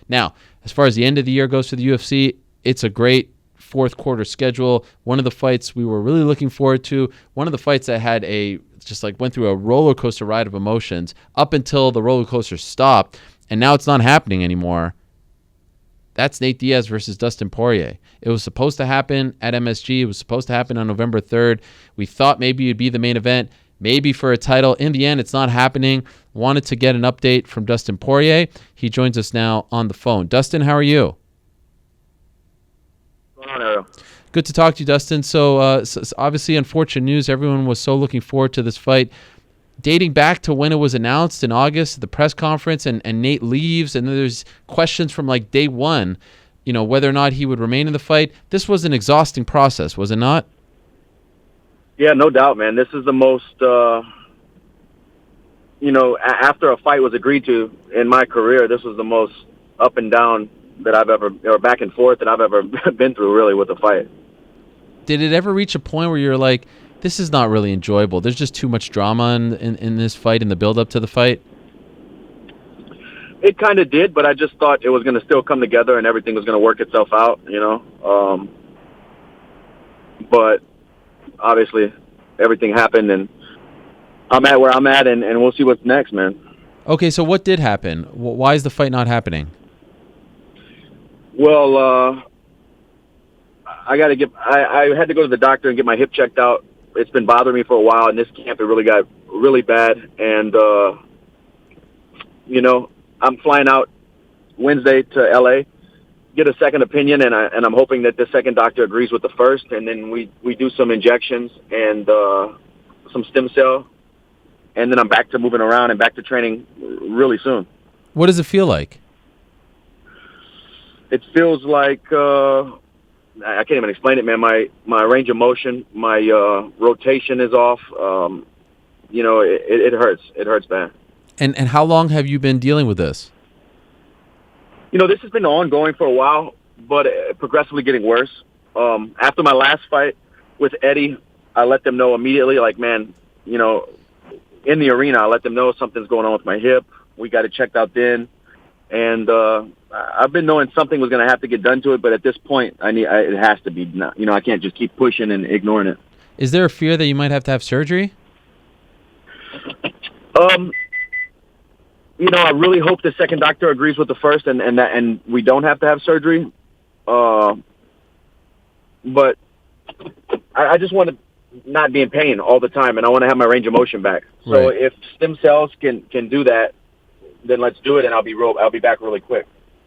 Now, as far as the end of the year goes for the UFC, it's a great fourth quarter schedule. One of the fights we were really looking forward to, one of the fights that had went through a roller coaster ride of emotions up until the roller coaster stopped, and now it's not happening anymore. That's Nate Diaz versus Dustin Poirier. It was supposed to happen at MSG. It was supposed to happen on November 3rd. We thought maybe it'd be the main event, maybe for a title. In the end, it's not happening. Wanted to get an update from Dustin Poirier. He joins us now on the phone. Dustin, how are you? What's going on, Ariel? Good to talk to you, Dustin. So obviously unfortunate news. Everyone was so looking forward to this fight. Dating back to when it was announced in August, the press conference, and Nate leaves, and then there's questions from like day one, whether or not he would remain in the fight. This was an exhausting process, was it not? Yeah, no doubt, man. This is the most, after a fight was agreed to in my career, this was the most up and down that I've ever, or back and forth that I've ever been through, really, with a fight. Did it ever reach a point where you're like, this is not really enjoyable? There's just too much drama in this fight, in the build-up to the fight? It kind of did, but I just thought it was going to still come together and everything was going to work itself out, But obviously, everything happened, and I'm at where I'm at, and we'll see what's next, man. Okay, so what did happen? Why is the fight not happening? Well, I had to go to the doctor and get my hip checked out. It's been bothering me for a while, and this camp it really got really bad. And I'm flying out Wednesday to LA, get a second opinion, and I'm hoping that the second doctor agrees with the first, and then we do some injections and some stem cell, and then I'm back to moving around and back to training really soon. What does it feel like? It feels like I can't even explain it, man. My range of motion, my rotation is off. It hurts. It hurts bad. And how long have you been dealing with this? This has been ongoing for a while, but progressively getting worse. After my last fight with Eddie, I let them know immediately, like, man, in the arena, I let them know something's going on with my hip. We got it checked out then. And I've been knowing something was going to have to get done to it, but at this point, it has to be. I can't just keep pushing and ignoring it. Is there a fear that you might have to have surgery? I really hope the second doctor agrees with the first, and we don't have to have surgery. But I just want to not be in pain all the time, and I want to have my range of motion back. So Right. if stem cells can do that, then let's do it, and I'll be back really quick.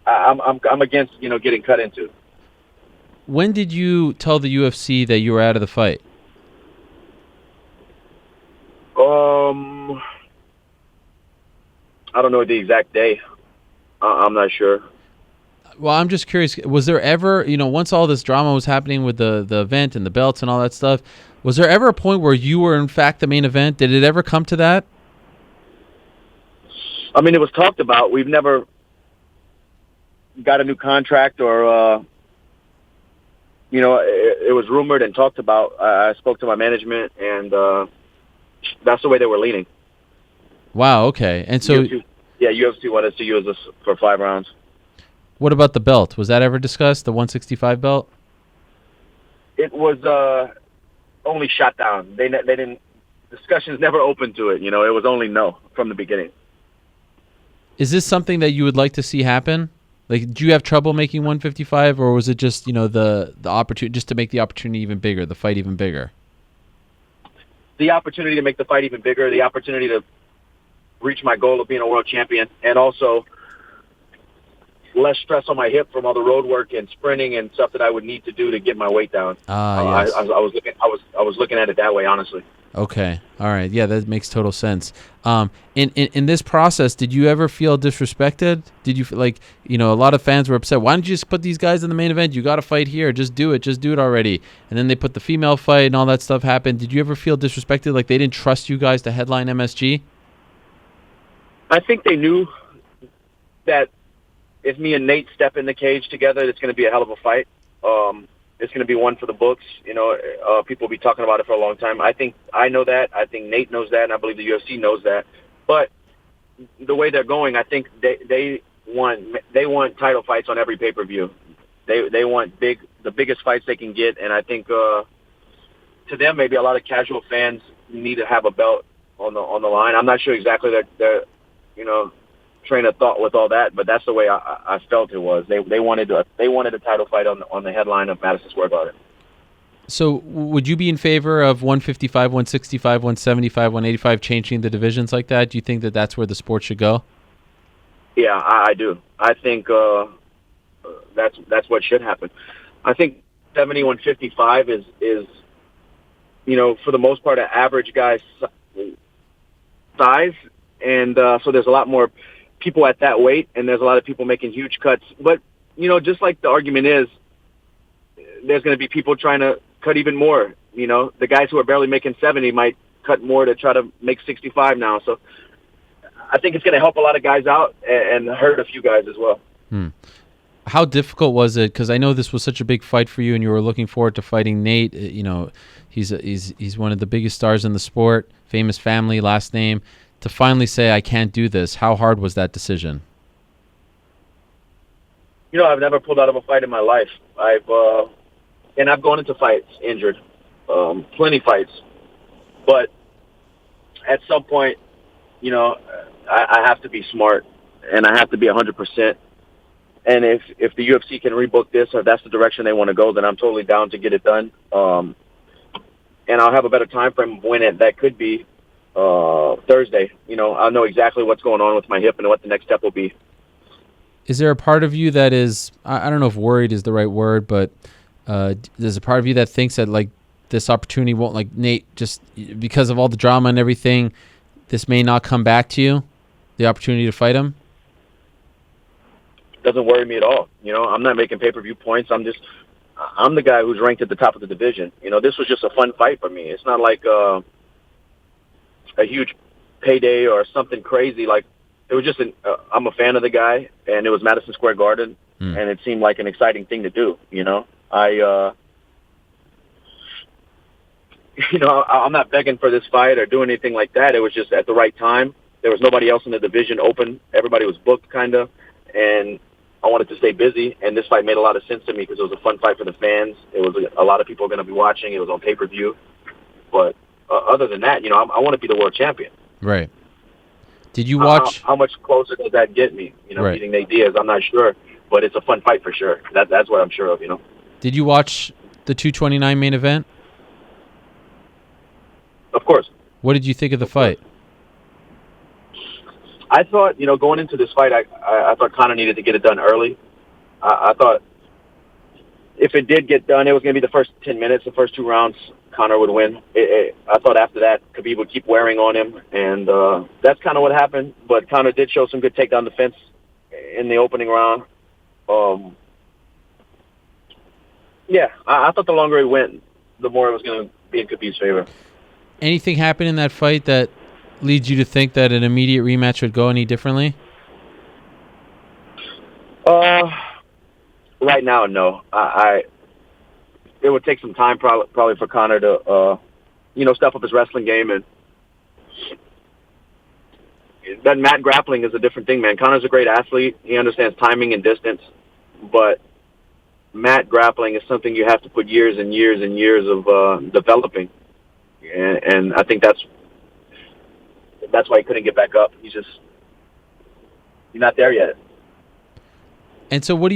I'm against getting cut into. When did you tell the UFC that you were out of the fight? I don't know the exact day. I'm not sure. Well, I'm just curious. Was there ever, once all this drama was happening with the event and the belts and all that stuff, was there ever a point where you were in fact the main event? Did it ever come to that? I mean, it was talked about. We've never got a new contract or, it was rumored and talked about. I spoke to my management, and that's the way they were leaning. Wow, okay. And so... UFC wanted us to use us for 5 rounds. What about the belt? Was that ever discussed, the 165 belt? It was only shot down. They didn't... Discussions never opened to it. It was only no from the beginning. Is this something that you would like to see happen? Like, do you have trouble making 155, or was it just, the opportunity, just to make the opportunity even bigger, the fight even bigger? The opportunity to make the fight even bigger, the opportunity to reach my goal of being a world champion, and also less stress on my hip from all the road work and sprinting and stuff that I would need to do to get my weight down. Yes. I was looking at it that way, honestly. Okay. All right. Yeah, that makes total sense. In this process, did you ever feel disrespected? Did you a lot of fans were upset. Why don't you just put these guys in the main event? You got to fight here. Just do it. Just do it already. And then they put the female fight and all that stuff happened. Did you ever feel disrespected? Like they didn't trust you guys to headline MSG? I think they knew that if me and Nate step in the cage together, it's going to be a hell of a fight. It's going to be one for the books. People will be talking about it for a long time. I think I know that. I think Nate knows that, and I believe the UFC knows that. But the way they're going, I think they want title fights on every pay-per-view. They want the biggest fights they can get, and I think to them maybe a lot of casual fans need to have a belt on the line. I'm not sure exactly their train of thought with all that, but that's the way I felt it was. They wanted a title fight on the headline of Madison Square Garden. So would you be in favor of 155, 165, 175, 185 changing the divisions like that? Do you think that that's where the sport should go? Yeah, I do. I think that's what should happen. I think 70, 155 is for the most part an average guy's size, and so there's a lot more people at that weight, and there's a lot of people making huge cuts. But just like the argument is, there's going to be people trying to cut even more. The guys who are barely making 70 might cut more to try to make 65 now. So I think it's going to help a lot of guys out and hurt a few guys as well. How difficult was it? Because I know this was such a big fight for you, and you were looking forward to fighting Nate. He's one of the biggest stars in the sport, famous family, last name. To finally say, I can't do this, how hard was that decision? I've never pulled out of a fight in my life. I've gone into fights injured, plenty fights. But at some point, I have to be smart, and I have to be 100%. And if the UFC can rebook this, or that's the direction they want to go, then I'm totally down to get it done. And I'll have a better time frame of when that could be Thursday. I'll know exactly what's going on with my hip and what the next step will be. Is there a part of you that is, I don't know if worried is the right word, but there's a part of you that thinks that like this opportunity won't, like Nate, just because of all the drama and everything, this may not come back to you, the opportunity to fight him? Doesn't worry me at all. I'm not making pay-per-view points. I'm the guy who's ranked at the top of the division. This was just a fun fight for me. It's not like a huge payday or something crazy. Like, it was just I'm a fan of the guy, and it was Madison Square Garden, and it seemed like an exciting thing to do. I'm not begging for this fight or doing anything like that. It was just at the right time. There was nobody else in the division open. Everybody was booked, kind of, and I wanted to stay busy, and this fight made a lot of sense to me because it was a fun fight for the fans. It was a lot of people going to be watching. It was on pay-per-view. But other than that, I want to be the world champion. Right. Did you watch? How much closer does that get me? Right. Beating Nate Diaz, I'm not sure, but it's a fun fight for sure. That's what I'm sure of. Did you watch the 229 main event? Of course. What did you think of the fight? I thought, going into this fight, I thought Conor needed to get it done early. I thought if it did get done, it was going to be the first 10 minutes, the first 2 rounds, Conor would win. I thought after that, Khabib would keep wearing on him, and that's kind of what happened. But Conor did show some good takedown defense in the opening round. I thought the longer it went, the more it was going to be in Khabib's favor. Anything happened in that fight that leads you to think that an immediate rematch would go any differently? Right now, no. It would take some time probably for Conor to, step up his wrestling game. And that mat grappling is a different thing, man. Conor's a great athlete. He understands timing and distance. But mat grappling is something you have to put years and years and years of developing. And I think that's why he couldn't get back up. He's not there yet. And so what do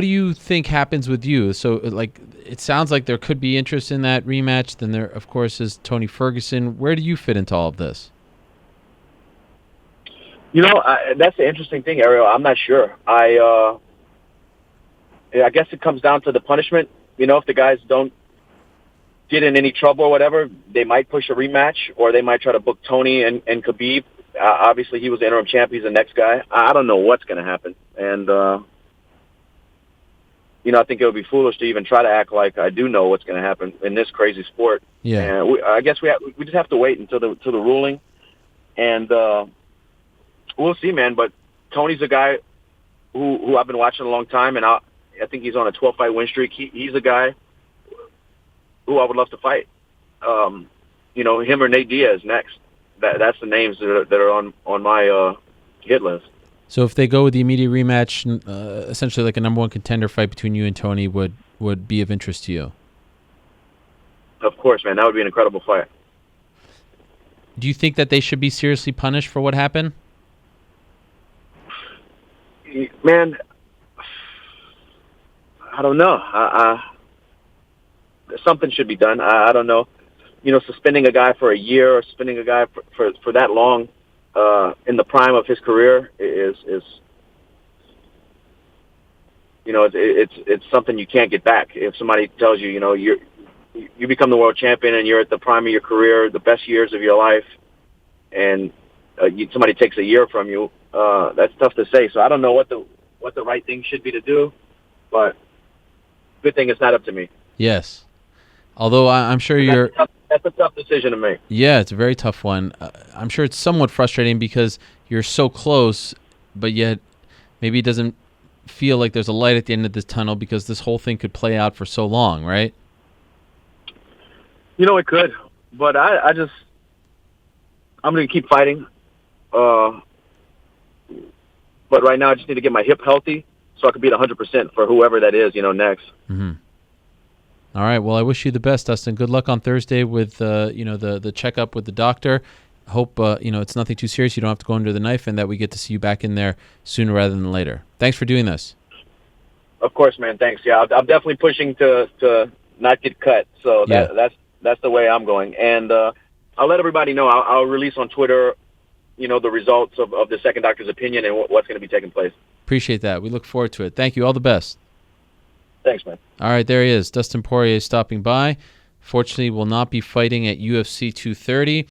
you think happens with you? So like it sounds like there could be interest in that rematch. Then there of course is Tony Ferguson. Where do you fit into all of this? That's the interesting thing, Ariel. I'm not sure. I guess it comes down to the punishment. If the guys don't get in any trouble or whatever, they might push a rematch, or they might try to book Tony and Khabib. Obviously, he was the interim champ. He's the next guy. I don't know what's going to happen. And, I think it would be foolish to even try to act like I do know what's going to happen in this crazy sport. Yeah. And I guess we just have to wait until the ruling. And we'll see, man. But Tony's a guy who I've been watching a long time, and I think he's on a 12-fight win streak. He's a guy who I would love to fight. Him or Nate Diaz next. That's the names that are on my hit list. So if they go with the immediate rematch, essentially like a number one contender fight between you and Tony would be of interest to you. Of course, man. That would be an incredible fight. Do you think that they should be seriously punished for what happened? Man, I don't know. Something should be done. I don't know. Suspending a guy for a year or suspending a guy for that long in the prime of his career is it's something you can't get back. If somebody tells you, you become the world champion and you're at the prime of your career, the best years of your life, and somebody takes a year from you, that's tough to say. So I don't know what the right thing should be to do, but good thing it's not up to me. Yes. Although I'm sure that's a tough decision to make. Yeah, it's a very tough one. I'm sure it's somewhat frustrating because you're so close, but yet maybe it doesn't feel like there's a light at the end of this tunnel because this whole thing could play out for so long, right? It could, but I'm going to keep fighting. But right now I just need to get my hip healthy so I can be at 100% for whoever that is, next. Mm-hmm. All right. Well, I wish you the best, Dustin. Good luck on Thursday with the checkup with the doctor. Hope it's nothing too serious. You don't have to go under the knife, and that we get to see you back in there sooner rather than later. Thanks for doing this. Of course, man. Thanks. Yeah, I'm definitely pushing to not get cut. So that's the way I'm going. And I'll let everybody know. I'll release on Twitter, the results of the second doctor's opinion and what's going to be taking place. Appreciate that. We look forward to it. Thank you. All the best. Thanks, man. All right, there he is. Dustin Poirier stopping by. Fortunately, will not be fighting at UFC 230.